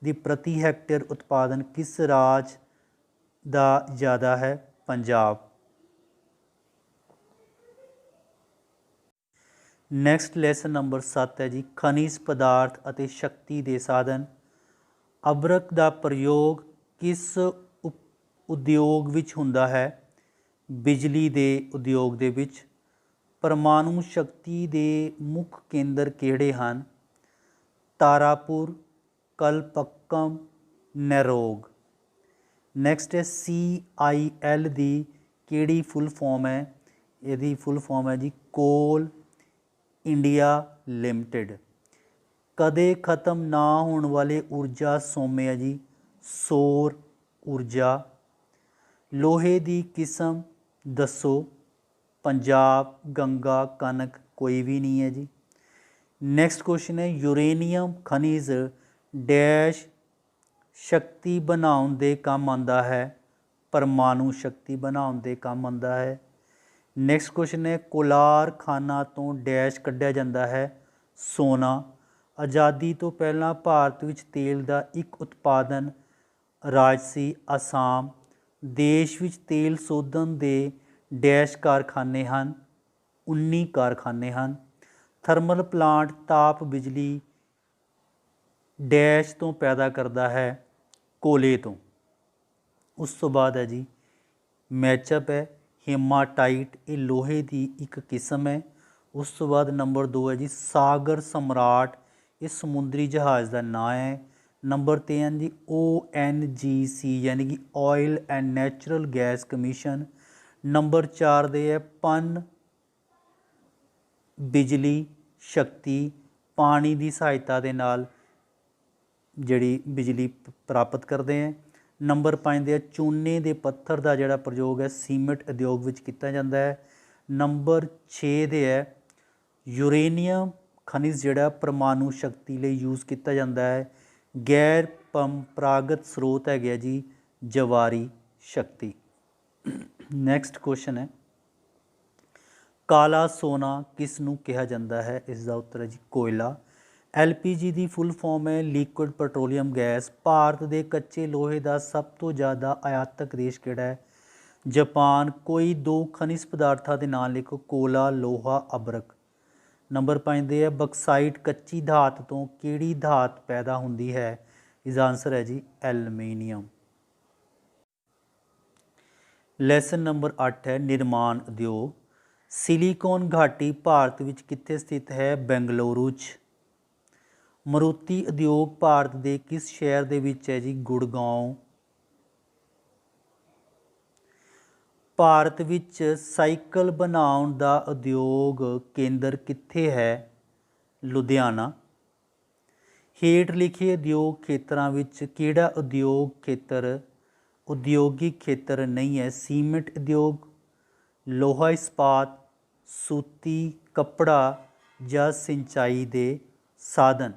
ਦੀ ਪ੍ਰਤੀ ਹੈਕਟੇਅਰ ਉਤਪਾਦਨ ਕਿਸ ਰਾਜ ਦਾ ਜ਼ਿਆਦਾ ਹੈ? ਪੰਜਾਬ। ਨੈਕਸਟ ਲੈਸਨ ਨੰਬਰ 7 ਹੈ ਜੀ ਖਣਿਜ ਪਦਾਰਥ ਅਤੇ ਸ਼ਕਤੀ ਦੇ ਸਾਧਨ। ਅਬਰਕ ਦਾ ਪ੍ਰਯੋਗ ਕਿਸ ਉਦਯੋਗ ਵਿੱਚ ਹੁੰਦਾ ਹੈ? ਬਿਜਲੀ ਦੇ ਉਦਯੋਗ ਦੇ ਵਿੱਚ। ਪਰਮਾਣੂ ਸ਼ਕਤੀ ਦੇ ਮੁੱਖ ਕੇਂਦਰ ਕਿਹੜੇ ਹਨ? ਤਾਰਾਪੁਰ, ਕਲਪੱਕਮ, ਨੈਰੋਗ। ਨੈਕਸਟ ਹੈ CIL ਦੀ ਕਿਹੜੀ ਫੁੱਲ ਫਾਰਮ ਹੈ? ਇਹਦੀ ਫੁੱਲ ਫਾਰਮ ਹੈ ਜੀ ਕੋਲ ਇੰਡੀਆ ਲਿਮਟਿਡ। ਕਦੇ ਖਤਮ ਨਾ ਹੋਣ ਵਾਲੇ ਊਰਜਾ ਸੋਮੇ ਹੈ ਜੀ ਸੌਰ ਊਰਜਾ। ਲੋਹੇ ਦੀ ਕਿਸਮ ਦੱਸੋ? ਪੰਜਾਬ, ਗੰਗਾ, ਕਨਕ, ਕੋਈ ਵੀ ਨਹੀਂ ਹੈ ਜੀ। ਨੈਕਸਟ ਕੁਐਸਚਨ ਹੈ ਯੂਰੇਨੀਅਮ ਖਣਿਜ ਡੈਸ਼ ਸ਼ਕਤੀ ਬਣਾਉਣ ਦੇ ਕੰਮ ਆਉਂਦਾ ਹੈ? ਪਰਮਾਣੂ ਸ਼ਕਤੀ ਬਣਾਉਣ ਦੇ ਕੰਮ ਆਉਂਦਾ ਹੈ। ਨੈਕਸਟ ਕੁਐਸਚਨ ਹੈ ਕੋਲਾਰ ਖਾਨਾ ਤੋਂ ਡੈਸ਼ ਕੱਢਿਆ ਜਾਂਦਾ ਹੈ? ਸੋਨਾ। ਆਜ਼ਾਦੀ ਤੋਂ ਪਹਿਲਾਂ ਭਾਰਤ ਵਿੱਚ ਤੇਲ ਦਾ ਇੱਕ ਉਤਪਾਦਨ ਰਾਜ ਸੀ ਅਸਾਮ। ਦੇਸ਼ ਵਿੱਚ ਤੇਲ ਸ਼ੋਧਨ ਦੇ ਡੈਸ਼ ਕਾਰਖਾਨੇ ਹਨ? 19 ਕਾਰਖਾਨੇ ਹਨ। ਥਰਮਲ ਪਲਾਂਟ ਤਾਪ ਬਿਜਲੀ ਡੈਸ਼ ਤੋਂ ਪੈਦਾ ਕਰਦਾ ਹੈ? ਕੋਲੇ ਤੋਂ। ਉਸ ਤੋਂ ਬਾਅਦ ਹੈ ਜੀ ਮੈਚਅਪ ਹੈ ਹੇਮਾਟਾਈਟ, ਇਹ ਲੋਹੇ ਦੀ ਇੱਕ ਕਿਸਮ ਹੈ। ਉਸ ਤੋਂ ਬਾਅਦ ਨੰਬਰ 2 ਹੈ ਜੀ ਸਾਗਰ ਸਮਰਾਟ, ਇਹ ਸਮੁੰਦਰੀ ਜਹਾਜ਼ ਦਾ ਨਾਂ ਹੈ। ਨੰਬਰ 3 ਜੀ ONGC ਯਾਨੀ ਕਿ oil and natural gas commission. Number 4 ਦੇ ਹੈ ਪਨ ਬਿਜਲੀ ਸ਼ਕਤੀ, ਪਾਣੀ ਦੀ ਸਹਾਇਤਾ ਦੇ ਨਾਲ ਜਿਹੜੀ ਬਿਜਲੀ ਪ੍ਰਾਪਤ ਕਰਦੇ ਹੈ। ਨੰਬਰ 5 ਦੇ ਚੂਨੇ ਦੇ ਪੱਥਰ ਦਾ ਜਿਹੜਾ ਪ੍ਰਯੋਗ ਹੈ ਸੀਮਿੰਟ ਉਦਯੋਗ ਵਿੱਚ ਕੀਤਾ ਜਾਂਦਾ ਹੈ। ਨੰਬਰ 6 ਦੇ ਹੈ ਯੂਰੇਨੀਅਮ ਖਣਿਜ ਜਿਹੜਾ ਪਰਮਾਣੂ ਸ਼ਕਤੀ ਲਈ ਯੂਜ਼ ਕੀਤਾ ਜਾਂਦਾ ਹੈ। ਗੈਰ ਪਰੰਪਰਾਗਤ ਸਰੋਤ ਹੈਗੇ ਜੀ ਜਵਾਰੀ ਸ਼ਕਤੀ। ਨੈਕਸਟ ਕੁਐਸਚਨ ਹੈ ਕਾਲਾ ਸੋਨਾ ਕਿਸ ਨੂੰ ਕਿਹਾ ਜਾਂਦਾ ਹੈ? ਇਸ ਦਾ ਉੱਤਰ ਹੈ ਜੀ ਕੋਇਲਾ। LPG ਦੀ ਫੁੱਲ ਫਾਰਮ ਹੈ ਲਿਕੁਇਡ ਪੈਟਰੋਲੀਅਮ ਗੈਸ। ਭਾਰਤ ਦੇ ਕੱਚੇ ਲੋਹੇ ਦਾ ਸਭ ਤੋਂ ਜ਼ਿਆਦਾ ਆਯਾਤਕ ਦੇਸ਼ ਕਿਹੜਾ ਹੈ? जापान कोई दो खनिज पदार्थां के नाम लिखो, कोला, लोहा, अबरक। नंबर 5 दे है बक्साइट कच्ची धात तो किहड़ी धात पैदा होंदी है? इसका आंसर है जी एलुमीनीयम। लैसन नंबर 8 है निर्माण उद्योग। सिलिकॉन घाटी भारत विच कित्थे स्थित है? बेंगलुरु च। मारुति उद्योग भारत के किस शहर दे विच है जी? गुड़गांव। ਭਾਰਤ ਵਿੱਚ ਸਾਈਕਲ ਬਣਾਉਣ ਦਾ ਉਦਯੋਗ ਕੇਂਦਰ ਕਿੱਥੇ ਹੈ? ਲੁਧਿਆਣਾ। ਹੇਠ ਲਿਖੇ ਉਦਯੋਗ ਖੇਤਰਾਂ ਵਿੱਚ ਕਿਹੜਾ ਉਦਯੋਗ ਖੇਤਰ ਉਦਯੋਗਿਕ ਖੇਤਰ ਨਹੀਂ ਹੈ? ਸੀਮੈਂਟ ਉਦਯੋਗ, ਲੋਹਾ ਇਸਪਾਤ, ਸੂਤੀ ਕੱਪੜਾ ਜਾਂ ਸਿੰਚਾਈ ਦੇ ਸਾਧਨ।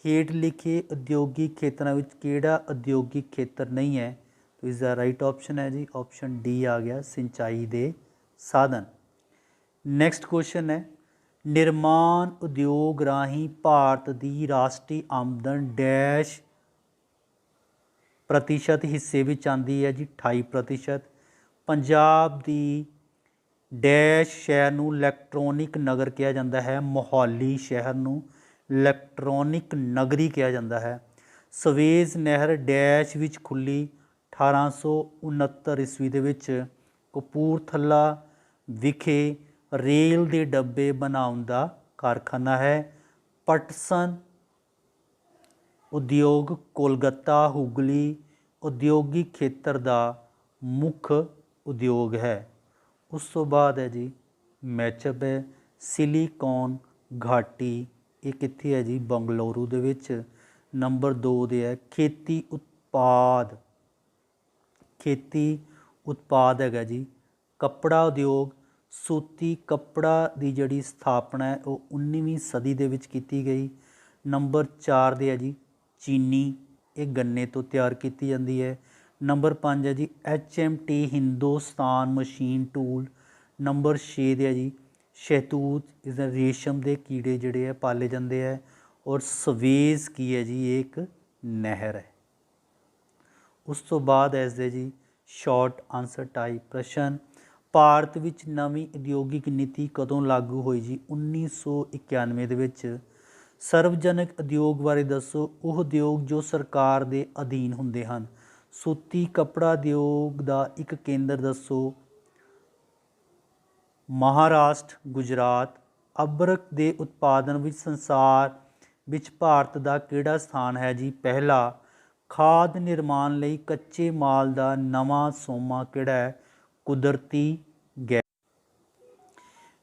ਹੇਠ ਲਿਖੇ ਉਦਯੋਗਿਕ ਖੇਤਰਾਂ ਵਿੱਚ ਕਿਹੜਾ ਉਦਯੋਗਿਕ ਖੇਤਰ ਨਹੀਂ ਹੈ? तो इसका राइट ऑप्शन है जी ऑप्शन डी आ गया सिंचाई दे साधन। नैक्सट क्वेश्चन है निर्माण उद्योग राही भारत की राष्ट्रीय आमदन डैश प्रतिशत हिस्से में आती है जी? 28%। पंजाब की डैश शहर नूं इलैक्ट्रॉनिक नगर कहा जाता है? मोहाली शहर नूं इलैक्ट्रॉनिक नगरी कहा जाता है। सवेज नहर डैश विच खुली 1869 ईस्वी ਦੇ ਵਿੱਚ ਕਪੂਰਥਲਾ ਵਿਖੇ ਰੇਲ ਦੇ ਡੱਬੇ ਬਣਾਉਣ ਦਾ ਕਾਰਖਾਨਾ ਹੈ। ਪਟਸਨ ਉਦਯੋਗ ਕੋਲਕਾਤਾ ਹੁਗਲੀ ਉਦਯੋਗਿਕ ਖੇਤਰ ਦਾ ਮੁੱਖ ਉਦਯੋਗ ਹੈ। ਉਸ ਤੋਂ ਬਾਅਦ ਹੈ ਜੀ ਮੈਚਅਪ ਹੈ ਸਿਲੀਕॉन ਘਾਟੀ ਇਹ ਕਿੱਥੇ ਹੈ ਜੀ? ਬੰਗਲੁਰੂ ਦੇ ਵਿੱਚ। ਨੰਬਰ 2 ਦੇ ਹੈ ਖੇਤੀ ਉਤਪਾਦ हैगा जी कपड़ा उद्योग सूती कपड़ा की जिहड़ी स्थापना है वो 19वीं सदी दे विच कीती गई। नंबर 4 दे है जी चीनी ये गन्ने तो तैयार की जाती है। नंबर 5 है जी HMT Hindustan machine tool. Number 6 दे है जी शहतूत इस रेशम के कीड़े जिहड़े है पाले जाते हैं। और सवेज की है जी एक नहर है। उस तो बाद इस दे जी शॉर्ट आंसर टाइप प्रश्न ਭਾਰਤ ਵਿੱਚ ਨਵੀਂ ਉਦਯੋਗਿਕ ਨੀਤੀ ਕਦੋਂ ਲਾਗੂ ਹੋਈ ਜੀ? 1991 ਦੇ ਵਿੱਚ। ਸਰਵਜਨਕ ਉਦਯੋਗ ਬਾਰੇ ਦੱਸੋ। ਉਹ ਉਦਯੋਗ ਜੋ ਸਰਕਾਰ ਦੇ ਅਧੀਨ ਹੁੰਦੇ ਹਨ। ਸੂਤੀ ਕੱਪੜਾ ਉਦਯੋਗ ਦਾ ਇੱਕ ਕੇਂਦਰ ਦੱਸੋ। ਮਹਾਰਾਸ਼ਟਰ, ਗੁਜਰਾਤ। ਅਬਰਕ ਦੇ ਉਤਪਾਦਨ ਵਿੱਚ ਸੰਸਾਰ ਵਿੱਚ ਭਾਰਤ ਦਾ ਕਿਹੜਾ ਸਥਾਨ ਹੈ ਜੀ? ਪਹਿਲਾ। ਖਾਦ ਨਿਰਮਾਣ ਲਈ ਕੱਚੇ ਮਾਲ ਦਾ ਨਵਾਂ ਸੋਮਾ ਕਿਹੜਾ ਹੈ? ਕੁਦਰਤੀ ਗੈਸ।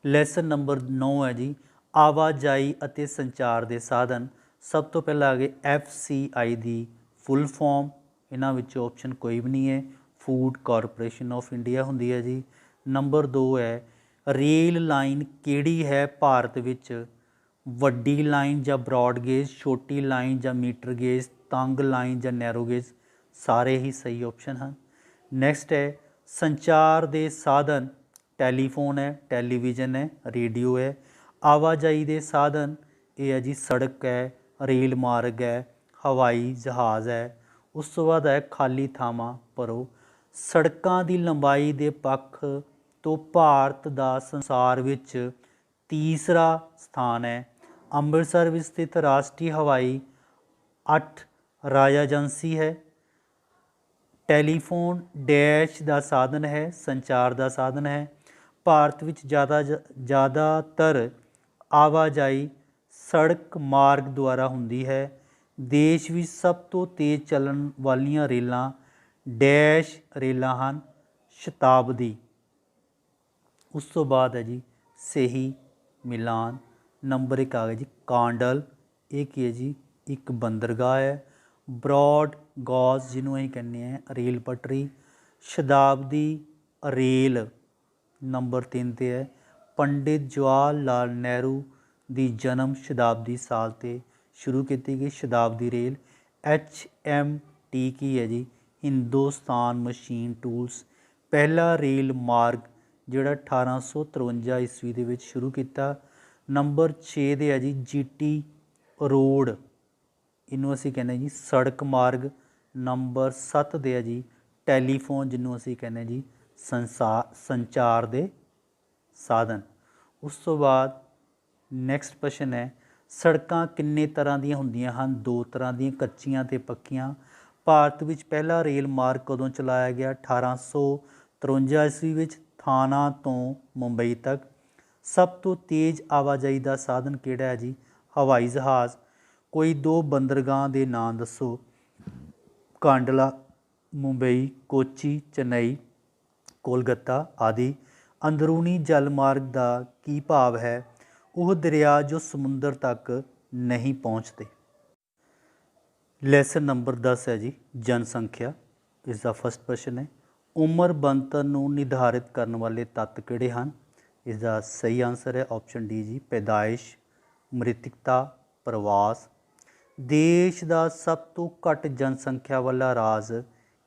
ਲੈਸਨ ਨੰਬਰ 9 ਹੈ ਜੀ ਆਵਾਜਾਈ ਅਤੇ ਸੰਚਾਰ ਦੇ ਸਾਧਨ। ਸਭ ਤੋਂ ਪਹਿਲਾਂ ਆ ਗਏ FCI ਦੀ ਫੁੱਲ ਫਾਰਮ। ਇਹਨਾਂ ਵਿੱਚੋਂ ਆਪਸ਼ਨ ਕੋਈ ਵੀ ਨਹੀਂ ਹੈ। ਫੂਡ ਕਾਰਪੋਰੇਸ਼ਨ ਆਫ ਇੰਡੀਆ ਹੁੰਦੀ ਹੈ ਜੀ। ਨੰਬਰ 2 ਹੈ ਰੇਲ ਲਾਈਨ ਕਿਹੜੀ ਹੈ ਭਾਰਤ ਵਿੱਚ? ਵੱਡੀ ਲਾਈਨ ਜਾਂ ਬਰੌਡ ਗੇਜ, ਛੋਟੀ ਲਾਈਨ ਜਾਂ ਮੀਟਰ ਗੇਜ, ਤੰਗ ਲਾਈਨ ਜਾਂ ਨੈਰੋ ਗੇਜ। ਸਾਰੇ ਹੀ ਸਹੀ ਆਪਸ਼ਨ ਹਨ। ਨੈਕਸਟ ਹੈ ਸੰਚਾਰ ਦੇ ਸਾਧਨ। ਟੈਲੀਫੋਨ ਹੈ, ਟੈਲੀਵਿਜ਼ਨ ਹੈ, ਰੇਡੀਓ ਹੈ। ਆਵਾਜਾਈ ਦੇ ਸਾਧਨ ਇਹ ਹੈ ਜੀ ਸੜਕ ਹੈ, ਰੇਲ ਮਾਰਗ ਹੈ, ਹਵਾਈ ਜਹਾਜ਼ ਹੈ। ਉਸ ਤੋਂ ਬਾਅਦ ਹੈ ਖਾਲੀ ਥਾਵਾਂ ਭਰੋ। ਸੜਕਾਂ ਦੀ ਲੰਬਾਈ ਦੇ ਪੱਖ ਤੋਂ ਭਾਰਤ ਦਾ ਸੰਸਾਰ ਵਿੱਚ ਤੀਸਰਾ ਸਥਾਨ ਹੈ। ਅੰਮ੍ਰਿਤਸਰ ਵਿੱਚ ਸਥਿਤ ਰਾਸ਼ਟਰੀ ਹਵਾਈ 8 ਰਾਜ ਏਜੰਸੀ ਹੈ। ਟੈਲੀਫੋਨ ਡੈਸ਼ ਦਾ ਸਾਧਨ ਹੈ, ਸੰਚਾਰ ਦਾ ਸਾਧਨ ਹੈ। ਭਾਰਤ ਵਿੱਚ ਜ਼ਿਆਦਾਤਰ ਆਵਾਜਾਈ ਸੜਕ ਮਾਰਗ ਦੁਆਰਾ ਹੁੰਦੀ ਹੈ। ਦੇਸ਼ ਵਿੱਚ ਸਭ ਤੋਂ ਤੇਜ਼ ਚੱਲਣ ਵਾਲੀਆਂ ਰੇਲਾਂ ਡੈਸ਼ ਰੇਲਾਂ ਹਨ, ਸ਼ਤਾਬਦੀ। ਉਸ ਤੋਂ ਬਾਅਦ ਹੈ ਜੀ ਸਹੀ ਮਿਲਾਨ। ਨੰਬਰ 1 ਆ ਗਿਆ ਜੀ ਕਾਂਡਲ। ਇਹ ਕੀ ਹੈ ਜੀ? ਇੱਕ ਬੰਦਰਗਾਹ ਹੈ। ਬਰੌਡ ਗੌਜ ਜਿਹਨੂੰ ਅਸੀਂ ਕਹਿੰਦੇ ਹਾਂ ਰੇਲ ਪਟਰੀ। ਸ਼ਤਾਬਦੀ ਰੇਲ ਨੰਬਰ 3 'ਤੇ ਹੈ। ਪੰਡਿਤ ਜਵਾਹਰ ਲਾਲ ਨਹਿਰੂ ਦੀ ਜਨਮ ਸ਼ਤਾਬਦੀ ਸਾਲ 'ਤੇ ਸ਼ੁਰੂ ਕੀਤੀ ਗਈ ਸ਼ਤਾਬਦੀ ਰੇਲ। HMT ਕੀ ਹੈ ਜੀ? Hindustan machine tools. ਪਹਿਲਾ ਰੇਲ ਮਾਰਗ ਜਿਹੜਾ 1853 ਈਸਵੀ ਦੇ ਵਿੱਚ ਸ਼ੁਰੂ ਕੀਤਾ। ਨੰਬਰ 6 ਦੇ ਹੈ ਜੀ GT ਰੋਡ, ਇਹਨੂੰ ਅਸੀਂ ਕਹਿੰਦੇ ਜੀ ਸੜਕ ਮਾਰਗ। ਨੰਬਰ 7 ਦੇ ਹੈ ਜੀ ਟੈਲੀਫੋਨ ਜਿਹਨੂੰ ਅਸੀਂ ਕਹਿੰਦੇ ਜੀ ਸੰਚਾਰ ਦੇ ਸਾਧਨ। ਉਸ ਤੋਂ ਬਾਅਦ ਨੈਕਸਟ ਕੁਐਸਚਨ ਹੈ ਸੜਕਾਂ ਕਿੰਨੇ ਤਰ੍ਹਾਂ ਦੀਆਂ ਹੁੰਦੀਆਂ ਹਨ? 2 ਤਰ੍ਹਾਂ ਦੀਆਂ, ਕੱਚੀਆਂ ਅਤੇ ਪੱਕੀਆਂ। ਭਾਰਤ ਵਿੱਚ ਪਹਿਲਾ ਰੇਲ ਮਾਰਗ ਕਦੋਂ ਚਲਾਇਆ ਗਿਆ? 1853 ਈਸਵੀ ਵਿੱਚ ਥਾਣਾ ਤੋਂ ਮੁੰਬਈ ਤੱਕ। ਸਭ ਤੋਂ ਤੇਜ਼ ਆਵਾਜਾਈ ਦਾ ਸਾਧਨ ਕਿਹੜਾ ਹੈ ਜੀ? ਹਵਾਈ ਜਹਾਜ਼। ਕੋਈ 2 ਬੰਦਰਗਾਹ ਦੇ ਨਾਂ ਦੱਸੋ? ਕਾਂਡਲਾ, ਮੁੰਬਈ, ਕੋਚੀ, ਚੇਨਈ, ਕੋਲਕਾਤਾ ਆਦਿ। ਅੰਦਰੂਨੀ ਜਲ ਮਾਰਗ ਦਾ ਕੀ ਭਾਵ ਹੈ? ਉਹ ਦਰਿਆ ਜੋ ਸਮੁੰਦਰ ਤੱਕ ਨਹੀਂ ਪਹੁੰਚਦੇ। ਲੈਸਨ ਨੰਬਰ 10 ਹੈ ਜੀ ਜਨਸੰਖਿਆ। ਇਸ ਦਾ ਫਸਟ ਕੁਐਸਚਨ ਹੈ ਉਮਰ ਬਣਤਰ ਨੂੰ ਨਿਰਧਾਰਿਤ ਕਰਨ ਵਾਲੇ ਤੱਤ ਕਿਹੜੇ ਹਨ? ਇਸ ਦਾ ਸਹੀ ਆਨਸਰ ਹੈ ਆਪਸ਼ਨ ਡੀ ਜੀ ਪੈਦਾਇਸ਼, ਮ੍ਰਿਤਕਤਾ, ਪ੍ਰਵਾਸ। ਦੇਸ਼ ਦਾ ਸਭ ਤੋਂ ਘੱਟ ਜਨਸੰਖਿਆ ਵਾਲਾ ਰਾਜ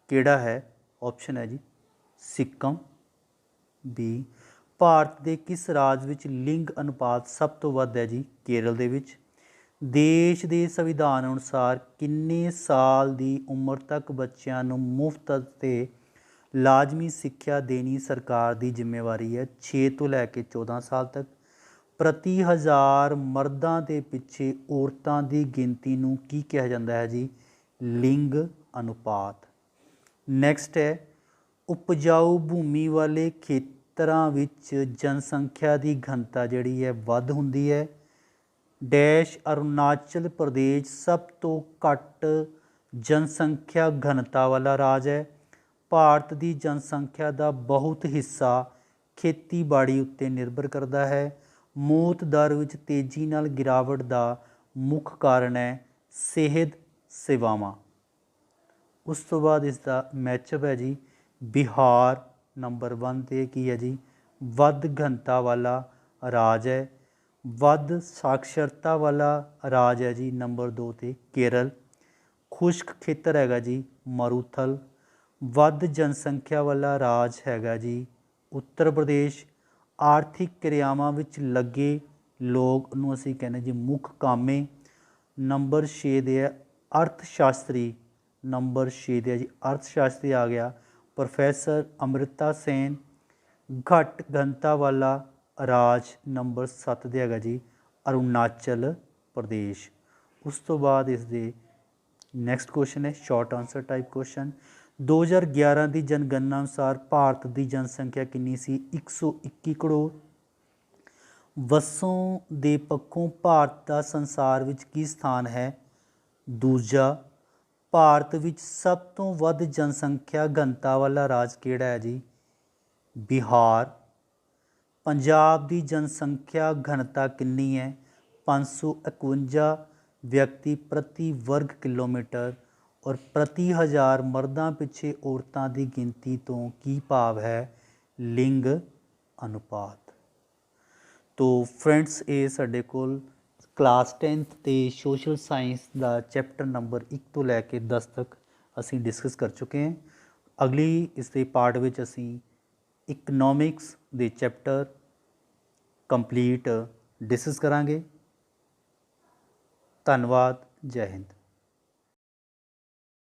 ਕਿਹੜਾ ਹੈ? ਆਪਸ਼ਨ ਹੈ ਜੀ ਸਿੱਕਮ। ਬੀ ਭਾਰਤ ਦੇ ਕਿਸ ਰਾਜ ਵਿੱਚ ਲਿੰਗ ਅਨੁਪਾਤ ਸਭ ਤੋਂ ਵੱਧ ਹੈ ਜੀ? ਕੇਰਲ ਦੇ ਵਿੱਚ। ਦੇਸ਼ ਦੇ ਸੰਵਿਧਾਨ ਅਨੁਸਾਰ ਕਿੰਨੇ ਸਾਲ ਦੀ ਉਮਰ ਤੱਕ ਬੱਚਿਆਂ ਨੂੰ ਮੁਫਤ ਅਤੇ ਲਾਜ਼ਮੀ ਸਿੱਖਿਆ ਦੇਣੀ ਸਰਕਾਰ ਦੀ ਜ਼ਿੰਮੇਵਾਰੀ ਹੈ? 6 ਤੋਂ ਲੈ ਕੇ 14 ਸਾਲ ਤੱਕ। ਪ੍ਰਤੀ 1000 ਮਰਦਾਂ ਦੇ ਪਿੱਛੇ ਔਰਤਾਂ ਦੀ ਗਿਣਤੀ ਨੂੰ ਕੀ ਕਿਹਾ ਜਾਂਦਾ ਹੈ ਜੀ? ਲਿੰਗ ਅਨੁਪਾਤ। ਨੈਕਸਟ ਹੈ ਉਪਜਾਊ ਭੂਮੀ ਵਾਲੇ ਖੇਤਰਾਂ ਵਿੱਚ ਜਨਸੰਖਿਆ ਦੀ ਘਣਤਾ ਜਿਹੜੀ ਹੈ ਵੱਧ ਹੁੰਦੀ ਹੈ। ਡੈਸ਼ ਅਰੁਣਾਚਲ ਪ੍ਰਦੇਸ਼ ਸਭ ਤੋਂ ਘੱਟ ਜਨਸੰਖਿਆ ਘਣਤਾ ਵਾਲਾ ਰਾਜ ਹੈ। ਭਾਰਤ ਦੀ ਜਨਸੰਖਿਆ ਦਾ ਬਹੁਤ ਹਿੱਸਾ ਖੇਤੀਬਾੜੀ ਉੱਤੇ ਨਿਰਭਰ ਕਰਦਾ ਹੈ। ਮੌਤ ਦਰ ਵਿੱਚ ਤੇਜ਼ੀ ਨਾਲ ਗਿਰਾਵਟ ਦਾ ਮੁੱਖ ਕਾਰਨ ਹੈ ਸਿਹਤ ਸੇਵਾਵਾਂ। ਉਸ ਤੋਂ ਬਾਅਦ ਇਸ ਦਾ ਮੈਚਅਪ ਹੈ ਜੀ ਬਿਹਾਰ ਨੰਬਰ 1 'ਤੇ ਕੀ ਹੈ ਜੀ? ਵੱਧ ਘਣਤਾ ਵਾਲਾ ਰਾਜ ਹੈ। ਵੱਧ ਸਾਖਰਤਾ ਵਾਲਾ ਰਾਜ ਹੈ ਜੀ ਨੰਬਰ 2 'ਤੇ ਕੇਰਲ। ਖੁਸ਼ਕ ਖੇਤਰ ਹੈਗਾ ਜੀ ਮਾਰੂਥਲ। ਵੱਧ ਜਨਸੰਖਿਆ ਵਾਲਾ ਰਾਜ ਹੈਗਾ ਜੀ ਉੱਤਰ ਪ੍ਰਦੇਸ਼। ਆਰਥਿਕ ਕਿਰਿਆਵਾਂ ਵਿੱਚ ਲੱਗੇ ਲੋਕ ਨੂੰ ਅਸੀਂ ਕਹਿੰਦੇ ਜੀ ਮੁੱਖ ਕਾਮੇ। ਨੰਬਰ 6 ਦੇ ਹੈ ਅਰਥ ਸ਼ਾਸਤਰੀ। ਨੰਬਰ 6 ਦੇ ਹੈ ਜੀ ਅਰਥ ਸ਼ਾਸਤਰੀ ਆ ਗਿਆ ਪ੍ਰੋਫੈਸਰ ਅੰਮ੍ਰਿਤਾ ਸੇਨ। ਘੱਟ ਘਣਤਾ ਵਾਲਾ ਰਾਜ ਨੰਬਰ 7 ਦੇ ਹੈਗਾ ਜੀ ਅਰੁਣਾਚਲ ਪ੍ਰਦੇਸ਼। ਉਸ ਤੋਂ ਬਾਅਦ ਇਸ ਦੇ ਨੈਕਸਟ ਕੁਐਸਚਨ ਹੈ ਸ਼ਾਰਟ ਆਨਸਰ ਟਾਈਪ ਕੁਐਸਚਨ। 2011 ਦੀ ਜਨਗਣਨਾ ਅਨੁਸਾਰ ਭਾਰਤ ਦੀ ਜਨਸੰਖਿਆ ਕਿੰਨੀ ਸੀ? 121 ਕਰੋੜ। ਵਸੋਂ ਦੇ ਪੱਖੋਂ ਭਾਰਤ ਦਾ ਸੰਸਾਰ ਵਿੱਚ ਕੀ ਸਥਾਨ ਹੈ? ਦੂਜਾ। ਭਾਰਤ ਵਿੱਚ ਸਭ ਤੋਂ ਵੱਧ ਜਨਸੰਖਿਆ ਘਣਤਾ ਵਾਲਾ ਰਾਜ ਕਿਹੜਾ ਹੈ ਜੀ? ਬਿਹਾਰ। ਪੰਜਾਬ ਦੀ ਜਨਸੰਖਿਆ ਘਣਤਾ ਕਿੰਨੀ ਹੈ? 551 ਵਿਅਕਤੀ ਪ੍ਰਤੀ ਵਰਗ ਕਿਲੋਮੀਟਰ। ਔਰ ਪ੍ਰਤੀ 1000 ਮਰਦਾਂ ਪਿੱਛੇ ਔਰਤਾਂ ਦੀ ਗਿਣਤੀ ਤੋਂ ਕੀ ਭਾਵ ਹੈ? ਲਿੰਗ ਅਨੁਪਾਤ। ਤੋ ਫਰੈਂਡਸ ਇਹ ਸਾਡੇ ਕੋਲ ਕਲਾਸ 10th ਅਤੇ ਸੋਸ਼ਲ ਸਾਇੰਸ ਦਾ ਚੈਪਟਰ ਨੰਬਰ 1 ਤੋਂ ਲੈ ਕੇ 10 ਤੱਕ ਅਸੀਂ ਡਿਸਕਸ ਕਰ ਚੁੱਕੇ ਹਾਂ। ਅਗਲੀ ਇਸ ਦੇ ਪਾਰਟ ਵਿੱਚ ਅਸੀਂ ਇਕਨੋਮਿਕਸ ਦੇ ਚੈਪਟਰ ਕੰਪਲੀਟ ਡਿਸਕਸ ਕਰਾਂਗੇ। ਧੰਨਵਾਦ। ਜੈ ਹਿੰਦ।